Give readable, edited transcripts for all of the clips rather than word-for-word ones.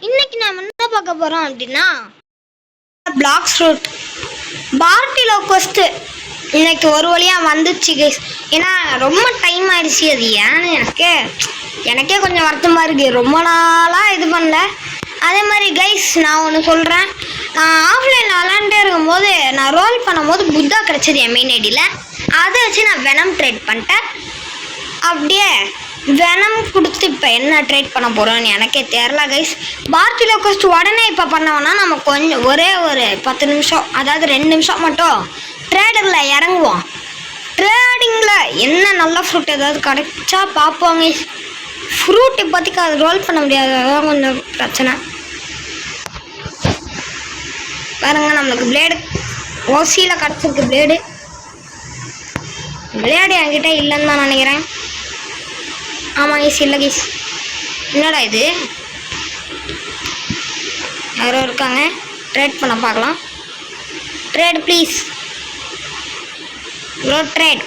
இன்னைக்கு நாம என்ன பார்க்க போறோம் அப்படின்னா பிளாக் ஃப்ரூட் பார்ட்டிலோகஸ்ட் இன்னைக்கு ஒரு வழியா வந்துச்சு கைஸ். ஏன்னா ரொம்ப டைம் ஆயிடுச்சு. அது ஏன்னு எனக்கே கொஞ்சம் வருத்தமா இருக்கு. ரொம்ப நாளா இது பண்ணல. அதே மாதிரி கைஸ் நான் ஒன்று சொல்கிறேன். நான் ஆஃப்லைனில் விளாண்டே இருக்கும்போது நான் ரோல் பண்ணும்போது புத்தா கிடச்சிது என் மெயின் ஐடியில். அதை வச்சு நான் வெனம் ட்ரேட் பண்ணிட்டேன். அப்படியே வெனம் கொடுத்து இப்போ என்ன ட்ரேட் பண்ண போகிறோன்னு எனக்கே தெரில கைஸ். பார்ட்டிலோகஸ்ட் உடனே இப்போ பண்ணோன்னா நம்ம கொஞ்சம் ஒரே ஒரு 10 நிமிஷம், அதாவது 2 நிமிஷம் மட்டும் ட்ரேடரில் இறங்குவோம். ட்ரேடிங்கில் என்ன நல்ல ஃப்ரூட் ஏதாவது கிடைச்சா பார்ப்போம் கைஸ். ஃப்ரூட் இப்போதைக்கு அது ரோல் பண்ண முடியாது, அதான் கொஞ்சம் பிரச்சனை. பாருங்க, நம்மளுக்கு பிளேடு ஓசியில் கிடச்சிருக்கு. பிளேடு என்கிட்ட இல்லைன்னு தான் நினைக்கிறேன். ஆமாம் கைஸ், இல்லை கைஸ். என்னடா இது, யாரோ இருக்காங்க. ட்ரேட் பண்ண பார்க்கலாம். Trade please bro, trade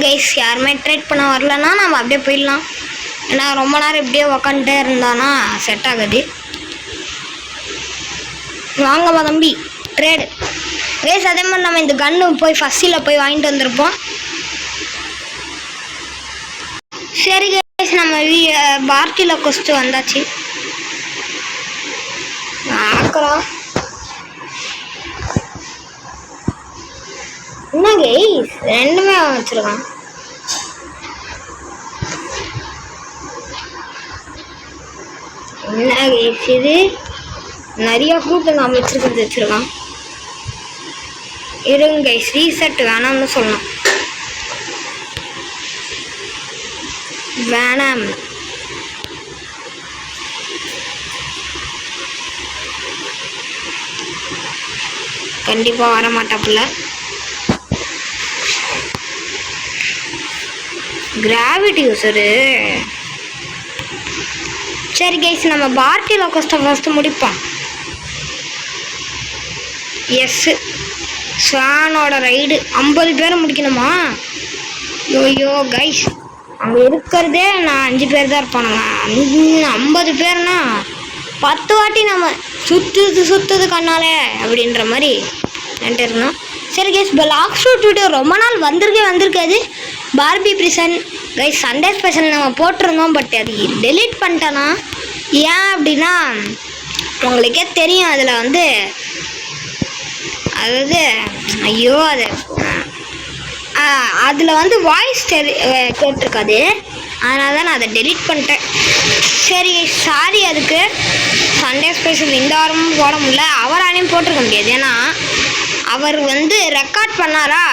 guys. யாருமே ட்ரேட் பண்ண வரலன்னா நம்ம அப்படியே போயிடலாம். ஏன்னா ரொம்ப நேரம் இப்படியே உக்காந்துட்டே இருந்தானா செட் ஆகுது. வாங்கப்பா தம்பி, ட்ரேடு கைஸ். அதே மாதிரி நம்ம இந்த கன்று போய் ஃபஸ்ட்டில் போய் வாங்கிட்டு வந்திருப்போம். சரி கைஸ், நம்ம பார்ட்டிலோகஸ்ட் வந்தாச்சு. பார்க்குறோம். என்ன கைஸ், ரெண்டுமே வச்சுருக்கான். என்ன கைஸ் இது, நிறைய ஃப்ரூட் நான் வச்சுருக்கான். இருங்க கைஸ், ரீசெட் வேணாம்னு சொல்லலாம். வேணாம், கண்டிப்பா வர மாட்டாப்புல. Gravity user. சரி கைஸ், நம்ம பார்ட்டிலோகஸ்ட்டை ஃபஸ்ட்டு முடிப்போம். எஸ், ஸ்வானோட ரைடு 50 பேரை முடிக்கணுமா? ஐயோ கைஸ், அங்கே இருக்கிறதே நான் 5 பேர் தான் இருப்பானுங்க. 50 பேர்னா 10 வாட்டி நம்ம சுற்றுது கண்ணாலே அப்படின்ற மாதிரி நின்ட்டு இருக்கணும். சரி கைஸ், பிளாக் ஃப்ரூட் வீடியோ ரொம்ப நாள் வந்திருக்காது. Barbie prison guys Sunday special நம்ம போட்டிருந்தோம். பட் அது டெலீட் பண்ணிட்டேன்னா ஏன் அப்படின்னா உங்களுக்கே தெரியும். அதில் வந்து அதாவது ஐயோ அதில் வந்து வாய்ஸ் கேட்டிருக்காது. அதனால தான் நான் அதை டெலீட் பண்ணிட்டேன். சரி சாரி, அதுக்கு சண்டே ஸ்பெஷல் இந்த வாரமும் போட முடியல. அவராலையும் போட்டிருக்க முடியாது. ஏன்னா அவர் வந்து ரெக்கார்ட் பண்ணாரா,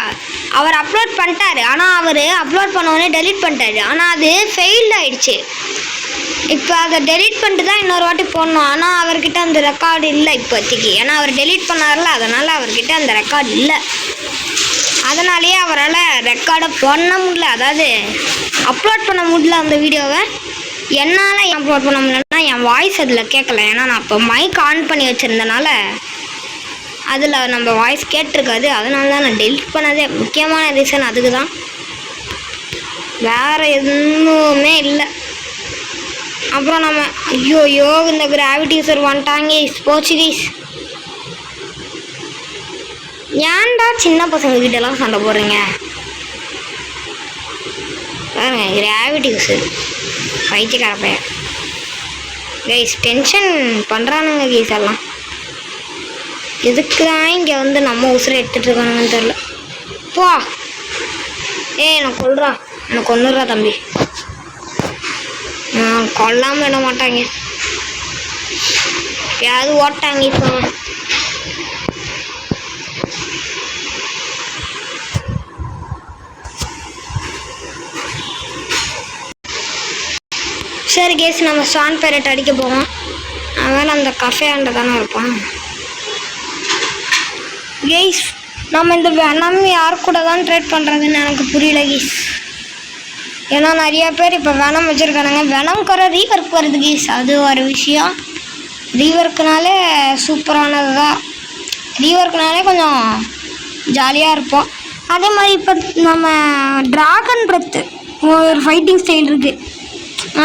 அவர் அப்லோட் பண்ணிட்டாரு. ஆனால் அவர் அப்லோட் பண்ண டெலீட் பண்ணிட்டாரு. ஆனால் அது ஃபெயில்ட் ஆகிடுச்சு. இப்போ அதை டெலீட் பண்ணிட்டு தான் இன்னொரு வாட்டி போடணும். ஆனால் அவர்கிட்ட அந்த ரெக்கார்டு இல்லை இப்போதைக்கு. ஏன்னா அவர் டெலீட் பண்ணார்ல, அதனால் அவர்கிட்ட அந்த ரெக்கார்டு இல்லை. அதனாலேயே அவரால் ரெக்கார்டை பண்ண முடியல, அதாவது அப்லோட் பண்ண முடியல அந்த வீடியோவை. என்னால் அப்லோட் பண்ண முடியலன்னா என் வாய்ஸ் அதில் கேட்கல. ஏன்னா நான் இப்போ மைக் ஆன் பண்ணி வச்சுருந்தனால அதில் நம்ம வாய்ஸ் கேட்டிருக்காது. அதனால தான் நான் டெலிட் பண்ணதே. முக்கியமான ரீசன் அதுக்கு தான், வேறு எதுவுமே இல்லை. அப்புறம் நம்ம ஐயோ இந்த கிராவிட்டி யூசர் வந்துட்டாங்க போர்ச்சுகீஸ். ஏன்டா சின்ன பசங்க கிட்டலாம் சண்டை போடுறீங்க பாருங்க. கிராவிட்டி யூசர் பைத்தியக்கார பையன் கைஸ், டென்ஷன் பண்ணுறானுங்க கைஸ். எல்லாம் எதுக்கு தான் இங்கே வந்து நம்ம உசுரை எடுத்துகிட்டு இருக்கானுங்கன்னு தெரில. போ எனக்கு கொண்டுறா தம்பி. கொல்லாமல் விட மாட்டாங்க, யாராவது ஓட்டாங்க இப்போ. சரி கேஸ், நம்ம ஸ்வான் பேரட் அடிக்க போவோம். அவன் அந்த கஃபேண்ட தானே இருப்பான். கேஸ், நம்ம இந்த வெனம் யார் கூட தான் ட்ரேட் பண்ணுறதுன்னு எனக்கு புரியல கேஸ். ஏன்னா நிறைய பேர் இப்போ வெனம் வச்சுருக்கானுங்க. வெனம் குறை ரீவர்க் வருது கேஸ், அது ஒரு விஷயம். ரீவர்க்குனாலே சூப்பரானது தான். ரீவர்க்குனாலே கொஞ்சம் ஜாலியாக இருப்போம். அதே மாதிரி இப்போ நம்ம ட்ராகன் பிரெத்து ஒரு ஃபைட்டிங் ஸ்டைல் இருக்குது.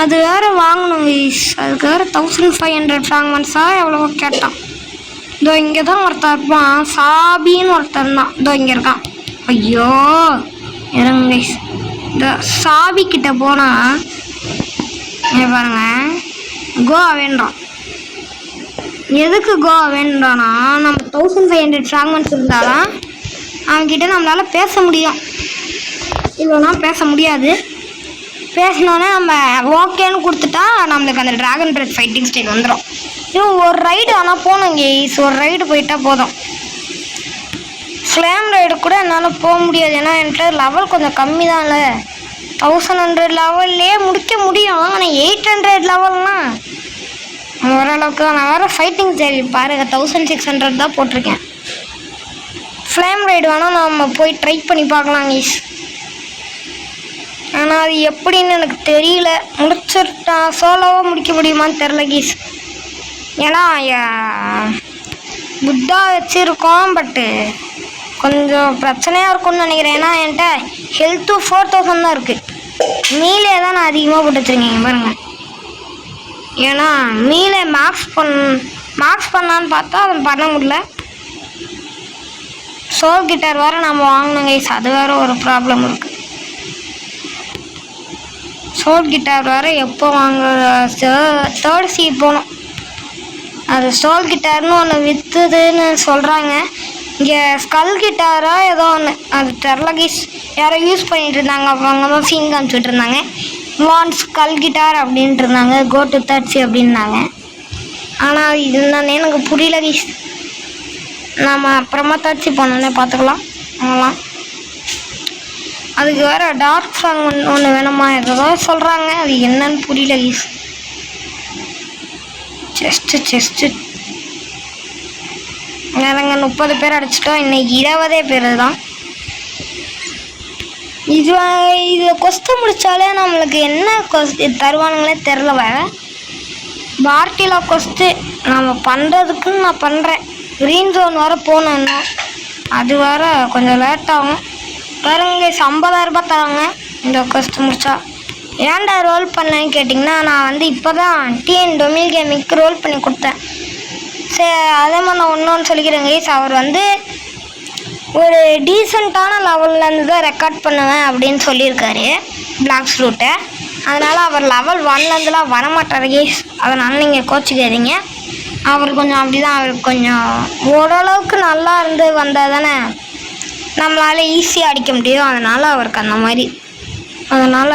அது வேறு வாங்கணும் கைஸ். அதுக்கு வேறு 1500 ஃப்ராக்மெண்ட்ஸாக எவ்வளவோ கேட்டான். இதோ இங்கே தான் ஒருத்தர் இருப்பான், சாபின்னு ஒருத்தர் தான். இதோ இங்கே இருக்கான். ஐயோ இறங்க கைஸ். இந்த சாபி கிட்ட போனால் பாருங்க கோவா வேண்டாம். எதுக்கு கோவா வேண்டானா, நம்ம 1500 ஃப்ராக்மெண்ட்ஸ் இருந்தாலும் அவன்கிட்ட நம்மளால் பேச முடியும். இல்லைனா பேச முடியாது. பேசினோன்னே நம்ம ஓகேன்னு கொடுத்துட்டா நம்மளுக்கு அந்த ட்ராகன் பிரெத் ஃபைட்டிங் ஸ்டைல் வந்துடும். இன்னும் ஒரு ரைடு ஆனால் போகணும் கேஸ். ஒரு ரைடு போயிட்டா போதும். ஃப்ளேம் ரைடு கூட என்னால் போக முடியாது, ஏன்னா என்கிட்ட லெவல் கொஞ்சம் கம்மி தான். இல்லை 1100 லெவல்லே முடிக்க முடியும், ஆனால் 800 லெவல்னால் ஓரளவுக்கு தான். நான் வேறு ஃபைட்டிங் சரி பாருங்கள் 1600 தான் போட்டிருக்கேன். ஃப்ளேம் ரைடு வேணால் நம்ம போய் ட்ரை பண்ணி பார்க்கலாம் கேஸ். ஆனால் அது எப்படின்னு எனக்கு தெரியல. முடிச்சிட்டான் சோலோவாக முடிக்க முடியுமான்னு தெரில கீஸ். ஏன்னா புத்தா வச்சுருக்கோம், பட்டு கொஞ்சம் பிரச்சனையாக இருக்கும்னு நினைக்கிறேன். ஏன்னா என்கிட்ட ஹெல்த்து 4000 தான் இருக்குது. மீலே தான் நான் அதிகமாக போட்டு வச்சுருக்கேன் பாருங்கள். ஏன்னா மீலே மார்க்ஸ் பண்ணான்னு பார்த்தா அதை பண்ண முடியல. சோல் கிட்டார் வேறு நம்ம வாங்கினோம் கைஸ், அது வேறு ஒரு ப்ராப்ளம் இருக்குது. சோல் கிட்டார் வேறு எப்போ வாங்க 3rd சி போகணும். அது சோல் கிட்டார்னு ஒன்று விற்றுதுன்னு சொல்கிறாங்க. இங்கே ஸ்கல் கிட்டாரா ஏதோ ஒன்று, அது தெரில கைஸ். யாரோ யூஸ் பண்ணிகிட்டு இருந்தாங்க, அப்புறம் அங்கே தான் சீன் காமிச்சிட்டு இருந்தாங்க. வான் ஸ்கல் கிட்டார் அப்படின்ட்டு இருந்தாங்க. கோ டு 3rd சி அப்படின்னாங்க. ஆனால் இது என்னன்னு எனக்கு புரியல கைஸ். நம்ம அப்புறமா 3rd சி போனோன்னே பார்த்துக்கலாம். அவங்களாம் அதுக்கு வேறு டார்க் சாங் ஒன்று வேணுமா ஏதோ சொல்கிறாங்க, அது என்னன்னு புரியல கைஸ். செஸ்ட்டு நாங்கள் 30 பேர் அடிச்சிட்டோம். இன்னைக்கு 20 பேர் தான். இது கொஸ்து முடித்தாலே நம்மளுக்கு என்ன கொஸ்து தருவானுங்களே தெரில. வேறு பார்ட்டியில் கொஸ்து நம்ம பண்ணுறதுக்குன்னு நான் பண்ணுறேன். க்ரீன் ஜோன் வேறு போகணும் இன்னும், அது வேறு கொஞ்சம் லேட்டாகும். பாருங்க 50,000 ரூபாய் தராங்க இந்த கொஸ்து முடித்தா. ஏன்டா ரோல் பண்ணேன்னு கேட்டிங்கன்னா, நான் வந்து இப்போ தான் டிஎன் டொமில் கேமிங்க்கு ரோல் பண்ணி கொடுத்தேன். சரி அதே மாதிரி நான் ஒன்று சொல்லிக்கிறேன் கைஸ். அவர் வந்து ஒரு டீசெண்டான லெவல்லேருந்து தான் ரெக்கார்ட் பண்ணுவேன் அப்படின்னு சொல்லியிருக்காரு பிளாக் ரூட்டை. அதனால் அவர் லெவல் 1லேருந்துலாம் வரமாட்டார் கைஸ். அதனால் நீங்கள் கோச்சிக்காதீங்க. அவர் கொஞ்சம் அப்படி தான். அவருக்கு கொஞ்சம் ஓரளவுக்கு நல்லா இருந்து வந்தால் தானே நம்மளால் ஈஸியாக அடிக்க முடியும். அதனால் அவருக்கு அந்த மாதிரி, அதனால்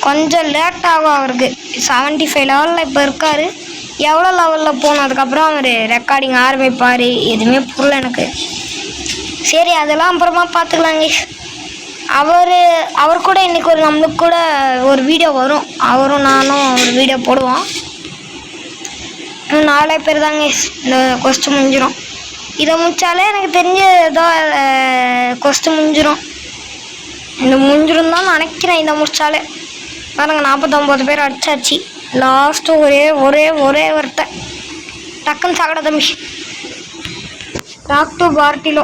கொஞ்சம் லேட்டாகும் அவருக்கு. 75 லெவலில் இப்போ இருக்கார். எவ்வளோ லெவலில் போனதுக்கப்புறம் அவர் ரெக்கார்டிங் ஆரம்பிப்பார் எதுவுமே புரியல எனக்கு. சரி அதெல்லாம் அப்புறமா பார்த்துக்கலாங்க. அவர் கூட இன்றைக்கி நம்மளுக்கு கூட ஒரு வீடியோ வரும். அவரும் நானும் ஒரு வீடியோ போடுவோம். இன்னும் 4 பேர் தாங்க இந்த கொஸ்டின் முடிஞ்சிடும். இதை முடித்தாலே எனக்கு தெரிஞ்ச ஏதோ கொஸ்டின் முடிஞ்சிடும். இந்த முடிஞ்சிடும் தான் நினைக்கிறேன். இதை முடித்தாலே பாருங்க 49 பேர் அடிச்சாச்சு. லாஸ்ட்டு ஒரே ஒருத்தன் டக்குன்னு சாக்கடை தம்பி டாக்டர் பார்ட்டிலோ.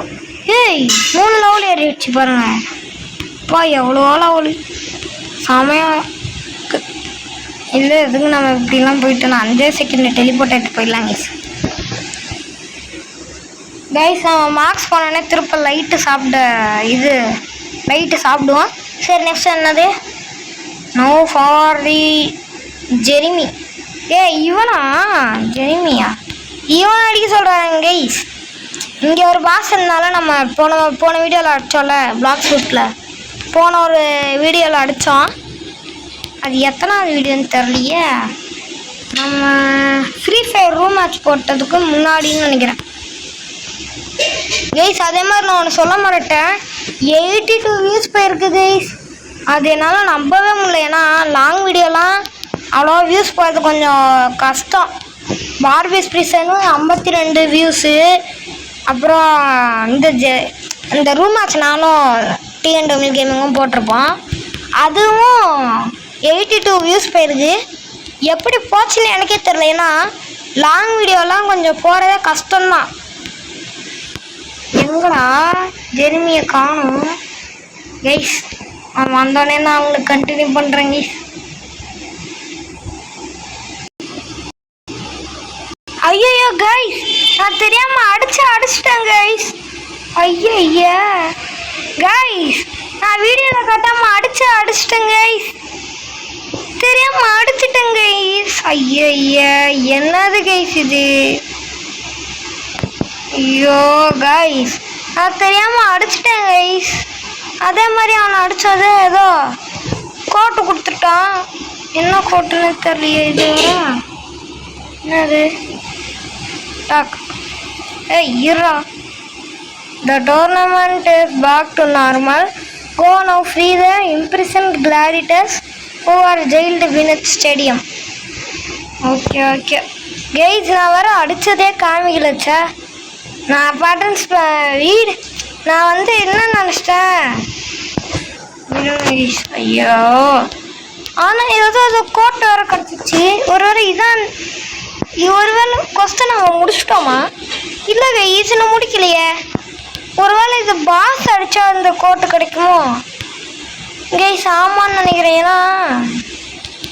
ஏய் 3 லெவல் ஏறிடுச்சு பாருங்க. அப்பா எவ்வளோ லெவலு சமயம் இல்லை. எதுக்கு நம்ம இப்படிலாம் போயிட்டு நான் 5 செகண்ட் டெலிபோர்ட் ஆகிட்டு போயிடலாம் கைஸ். நம்ம மார்க்ஸ் போனோடனே திருப்ப லைட்டு சாப்பிடுவோம். சரி நெக்ஸ்ட் என்னது, நோ ஃபார் தி ஜெரிமி. இவனா ஜெரிமியா? இவன் அடிக்க சொல்கிறாங்க கைஸ். இங்கே ஒரு பாஸ் இருந்தாலும் நம்ம போன வீடியோவில் அடித்தோம்ல பிளாக் ரூட்டில், போன ஒரு வீடியோவில் அடித்தோம். அது எத்தனாவது வீடியோன்னு தெரியலையே. நம்ம ஃப்ரீ ஃபயர் ரூம் மேட்ச் போட்டதுக்கு முன்னாடின்னு நினைக்கிறேன் கைஸ். அதே மாதிரி நான் ஒன்று சொல்ல மாட்டேன், 82 வியூஸ் போயிருக்கு கைஸ். அது என்னால் நம்பவே முடியல. ஏன்னா லாங் வீடியோலாம் அவ்வளோ வியூஸ் போகிறது கொஞ்சம் கஷ்டம். பார்பிஸ் ப்ரிசனும் 52 வியூஸு. அப்புறம் இந்த ரூம் மேட்ச் நானும் டிஎன் டொமில் கேமிங்கும் போட்டிருப்போம். அதுவும் 82 வியூஸ் போயிருக்கு. எப்படி போச்சுன்னு எனக்கே தெரில. ஏன்னா லாங் வீடியோலாம் கொஞ்சம் போகிறதே கஷ்டம்தான். எங்கடா ஜெரிமியை காணும் கைஸ். அவன் வந்தோடனே நான் அவங்களுக்கு கண்டினியூ பண்ணுறேன் கைஸ். ஐயோ கைஸ், நான் தெரியாம அடிச்சிட்டேன் கைஸ். ஐயா கைஸ், நான் வீடியோல காட்டாம அடிச்சிட்டேன் கைஸ். தெரியாம அடிச்சிட்டேன் கைஸ். ஐயா என்னது கைஸ் இது? ஐயோ கைஸ், நான் தெரியாம அடிச்சிட்டேன் கைஸ். அதே மாதிரி அவனை அடிச்சதே ஏதோ கோட்டு கொடுத்துட்டான். என்ன கோட்டுன்னு தெரியலையே இது வர. என்னது? டாக். ஏய் இருடா. The tournament is back to normal. Go now, free the imprisoned gladiators who are jailed beneath stadium. Okay guys, நான் வர அடித்ததே காமிக்கலச்சா. நான் பேட்டர்ன்ஸ் வீடு நான் வந்து என்ன நினச்சிட்டேன். ஐயோ, ஆனால் ஏதோ அது கோட்டை வர கிடச்சிச்சு. ஒருவேளை ஒருவேளை கொஸ்டன் நம்ம முடிச்சிட்டோமா? இல்லை கைஸ், நான் முடிக்கலையே. ஒருவேளை இது பாஸ் அடித்தா அந்த கோட்டு கிடைக்குமோ கைஸ்? ஆமான்னு நினைக்கிறேன். ஏன்னா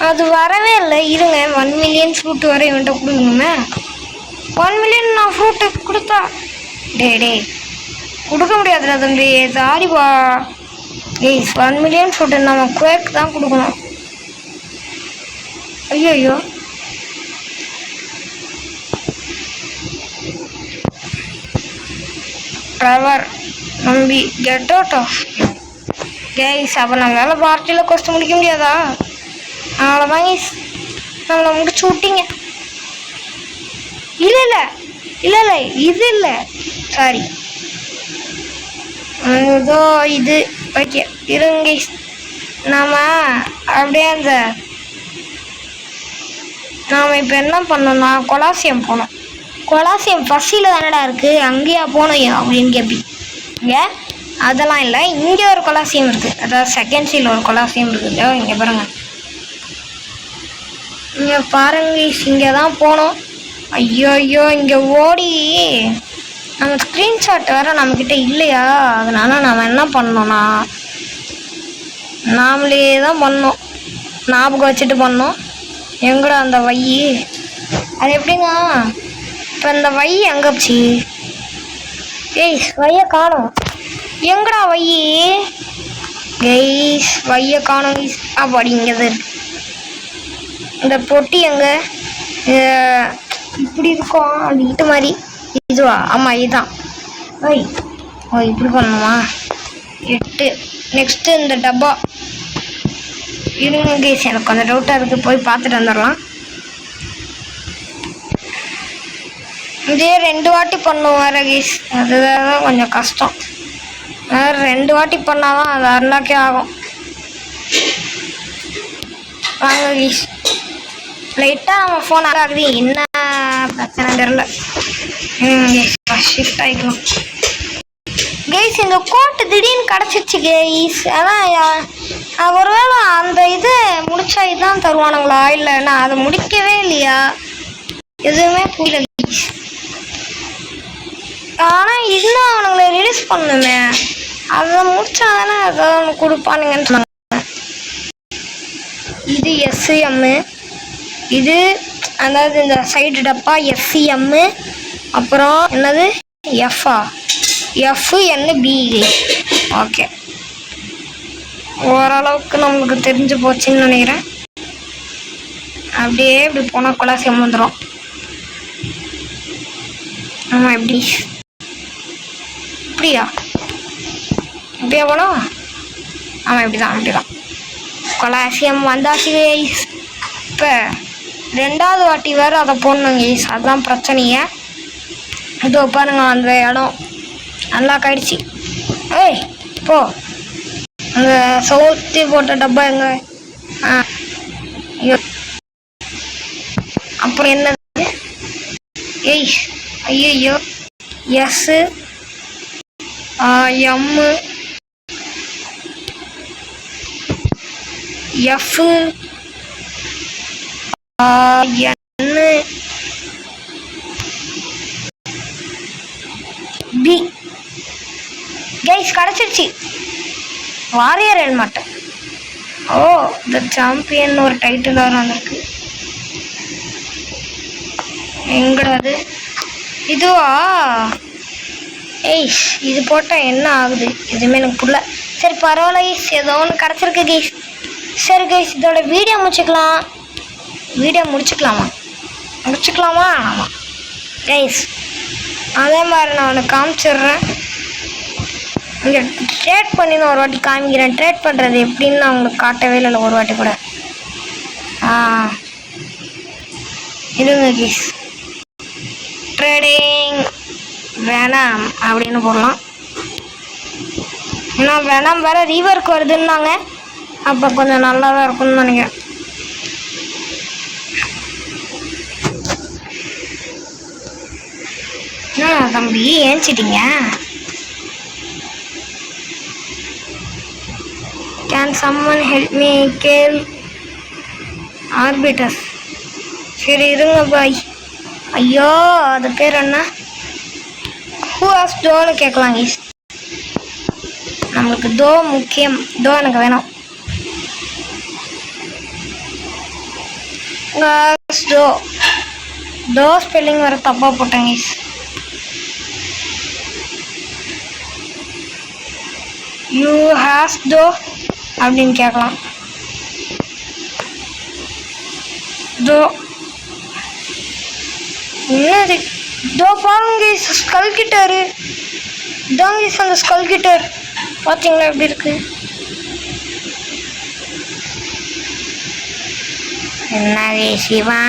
அது வரவே இல்லை. இருங்க, 1 மில்லியன் ஃப்ரூட் வர இவன்ட்ட கொடுக்கணுமே. 1 மில்லியன் நான் ஃப்ரூட்டு கொடுத்தா டே கொடுக்க முடியாதுடா தம்பி. சாரிப்பா கைஸ், 1 மில்லியன் ஃப்ரூட்டு நம்ம குவேக் தான் கொடுக்கணும். ஐயோ ட்ரைவர் நம்பி கெட் அவுட் ஆஃப் கைஸ். அப்போ நம்மளால பார்ட்டியில் கொஸ்ட் முடிக்க முடியாதா? அவ்வளோதான் கைஸ், நம்மளை முடிச்சு விட்டீங்க. இல்லை இது இல்லை, சாரி. ஏதோ இது ஓகே இருங்க கைஸ். நாம் அப்படியே நாம் இப்போ என்ன பண்ணோம்னா கொலாசியம் போனோம். கொலாசியம் ஃபஸ்ட்டில் தானடா இருக்குது, அங்கேயா போனோம் அப்படின்னு கேட்பீங்க. அதெல்லாம் இல்லை, இங்கே ஒரு கொலாசியம் இருக்குது. அதாவது செகண்ட் சீல் ஒரு கொலாசியம் இருக்குது. இங்கே பாருங்கள், இங்கே பாருங்க, இங்கே தான் போனோம். ஐயோ இங்கே ஓடி நம்ம ஸ்க்ரீன்ஷாட் வேறு நம்மக்கிட்ட இல்லையா? அதனால நம்ம என்ன பண்ணோம்னா நாமளே தான் பண்ணோம், ஞாபகம் வச்சுட்டு பண்ணோம். எங்கடா அந்த வை? அது எப்படிங்க இப்போ இந்த வை எங்கே போச்சு? ஏய் வைய காணும். எங்கடா வை? கைஸ் வைய காணும் கைஸ். அப்படி இங்கே தான் இருக்கு. இந்த பொட்டி எங்கே? இப்படி இருக்கும் அது இது மாதிரி. இதுவா? ஆமாம் இதுதான். இப்படி பண்ணணுமா? 8. நெக்ஸ்ட்டு இந்த டப்பா இருங்க கைஸ், எனக்கு கொஞ்சம் டவுட்டாக இருக்குது. போய் பார்த்துட்டு வந்துடலாம். இதே 2 வாட்டி பண்ணுவோம் வேறு கைஸ். அதுதான் கொஞ்சம் கஷ்டம். வேறு 2 வாட்டி பண்ணால் தான் அது அருளாக்கே ஆகும். வாங்க கைஸ், லைட்டாக நம்ம ஃபோன் ஆகுது. என்ன பிரச்சனை தெரில. ஷிஃப்ட் ஆகிக்கலாம் கைஸ். இந்த கோட்டு திடீர்னு கிடச்சிச்சு கைஸ். அதான் ஒருவேளை அந்த இது முடிச்சா இதுதான் தருவானுங்களா? இல்லைண்ணா அதை முடிக்கவே இல்லையா? எதுவுமே புரியல கைஸ். ஆனால் இன்னும் அவனுங்களை ரிலீஸ் பண்ணணுமே, அதை முடிச்சா தானே அதை கொடுப்பானுங்கன்னு சொன்னாங்க. இது எஸ்எம், இது அதாவது இந்த சைடு டப்பா எஃப்எம். அப்புறம் என்னது எஃப்என்பி. ஓகே, ஓரளவுக்கு நம்மளுக்கு தெரிஞ்சு போச்சுன்னு நினைக்கிறேன். அப்படியே இப்படி போனால் கொலாசியம் வந்துடும். ஆமாம், எப்படி இப்படியா போனோம்? ஆமாம் இப்படிதான் கொலாசியம் வந்தாச்சு கைஸ். இப்போ 2வது வாட்டி வேறு அதை போடணும் கைஸ். அதுதான் பிரச்சனையே. இதோ பாருங்க, அந்த இடம் நல்லா ஆயிடுச்சு. ஏய் போ, அந்த சவுத்தி போட்ட டப்பா எங்க? அப்புறம் என்னது? ஏய் ஐயோ, S M F N P. Guys கிடச்சிருச்சு. Warrior helmet. Oh, the champion ஒரு டைட்டில் வர வந்திருக்கு. எங்கடா அது? இதுவா? ஏய், இது போட்டால் என்ன ஆகுது எதுவுமே எனக்கு புரியல. சரி பரவாயில்ல கைஸ், ஏதோ ஒன்று கிடச்சிருக்கு கைஸ். சரி கைஸ், இதோட வீடியோ முடிச்சுக்கலாமா? ஆமாம் கைஸ், அதே மாதிரி நான் உனக்கு காமிச்சிடுறேன். இங்கே ட்ரேட் பண்ணி நான் ஒரு வாட்டி காமிக்கிறேன். ட்ரேட் பண்ணுறது எப்படின்னு நான் உங்களுக்கு காட்டவே இல்லை ஒரு வாட்டி கூட. இதுங்க கைஸ், ட்ரேடிங் வேணாம் அப்படின்னு போடலாம். ஏன்னா வேணாம் வேறு ரீவர்க் வருதுன்னாங்க. அப்போ கொஞ்சம் நல்லா தான் இருக்கும்னு நினைக்கிறேன். தம்பி ஏஞ்சிட்டீங்க? கேன் சம்மன் ஹெல்ப் மீ கேல் ஆர்பிட்டஸ். சரி இருங்க பாய். ஐயோ, அது பேர் என்ன? ஹூ ஹாஸ் டோன்னு கேட்கலாம் கைஸ். நம்மளுக்கு தோ முக்கியம். தோ எனக்கு வேணும். தோ ஸ்பெல்லிங் வர தப்பாக போட்டேன் கைஸ். யூ ஹாஸ் தோ அப்படின்னு கேட்கலாம். தோ என்னது? தோ பாருங்க ஸ்கல் கிட்டரு. இதாங்க அந்த ஸ்கல் கிட்டர் பார்த்தீங்களா எப்படி இருக்கு? என்னவே சிவா,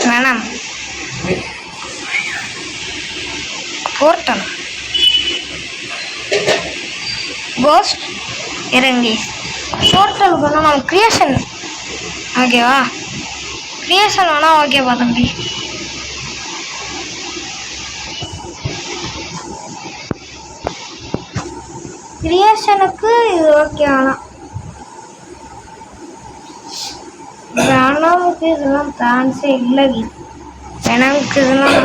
வேணாம். போர்ட்டல் கோஸ்ட் இறங்கி போர்ட்டல் பண்ணால் நம்ம கிரியேஷன் ஓகேவா? கிரியேஷன் வேணால் ஓகேவா தம்பி? கிரியேஷனுக்கு இது ஓகே. ஆனால் வேணாமுக்கு இதெல்லாம் சான்ஸே இல்லை. வேணாமுக்கு இதெல்லாம்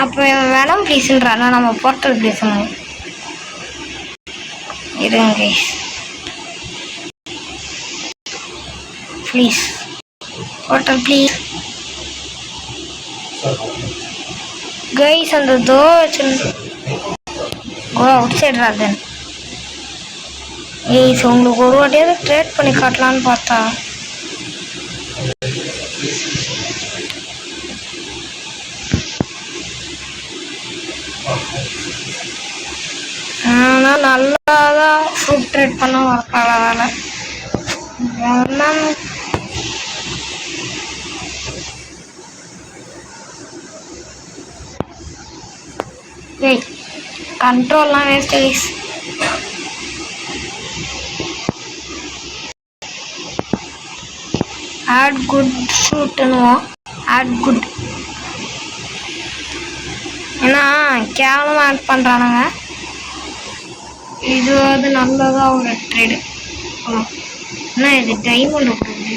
அப்போ வேணாம் ப்ளீஸ்ன்றானா? நம்ம போர்ட்டல் ப்ளீஸ் இருங்க guys, please portal please guys. அந்த தோ அவுட் சைட் ராதன். ஏய், உங்களுக்கு ஒரு வாட்டியாவது ட்ரேட் பண்ணி காட்டலான்னு பார்த்தா ஆனால் நல்லா தான் ஃப்ரூட் ட்ரேட் பண்ண வரப்பாள வேலை. ஏய், கண்ட்ரோல்லாம் வேஸ்ட் கைஸ். ஆட் குட் ஷூட்டுன்னுவோம். ஆட் குட் ஏன்னா கேவலமாக ஆட் பண்ணுறானுங்க. இது வந்து நல்லதாக ஒரு ட்ரேடு. என்ன இது டைமண்ட் போடுது?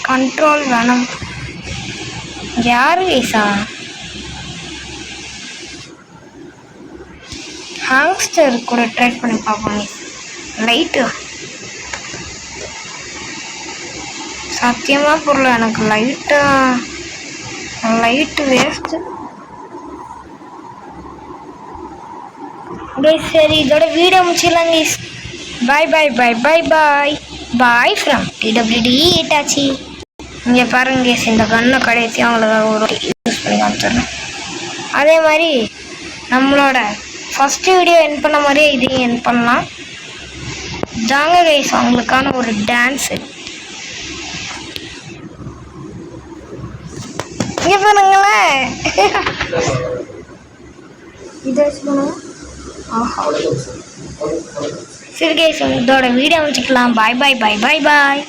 கண்ட்ரோல் வேணும். யாரு கைஸா? ஹாங்ஸ்டர் கூட ட்ரை பண்ணி பார்ப்போம். லைட்டு சத்தியமாக புரியல எனக்கு. Light waste. சரி, இதோட வீடியோ முடிச்சிடலாம் guys. Bye bye bye bye bye bye from TWD ஈட்டாச்சி. இங்கே பாருங்க கைஸ், இந்த கண்ணை கடைசி அவங்களுக்காக ஒரு யூஸ் பண்ணி காமிச்சிடணும். அதே மாதிரி நம்மளோட ஃபஸ்ட்டு வீடியோ என் பண்ண மாதிரியே இதையும் என் பண்ணலாம். தாங்க கைஸ் அவங்களுக்கான ஒரு டான்ஸு. இங்கே பண்ணுங்களேன். இதை வச்சு பண்ணுவோம். ஆஹா, சரி கைஸ், இதோட வீடியோ முடிச்சுக்கலாம். பாய் பாய் பாய் பாய் பாய்.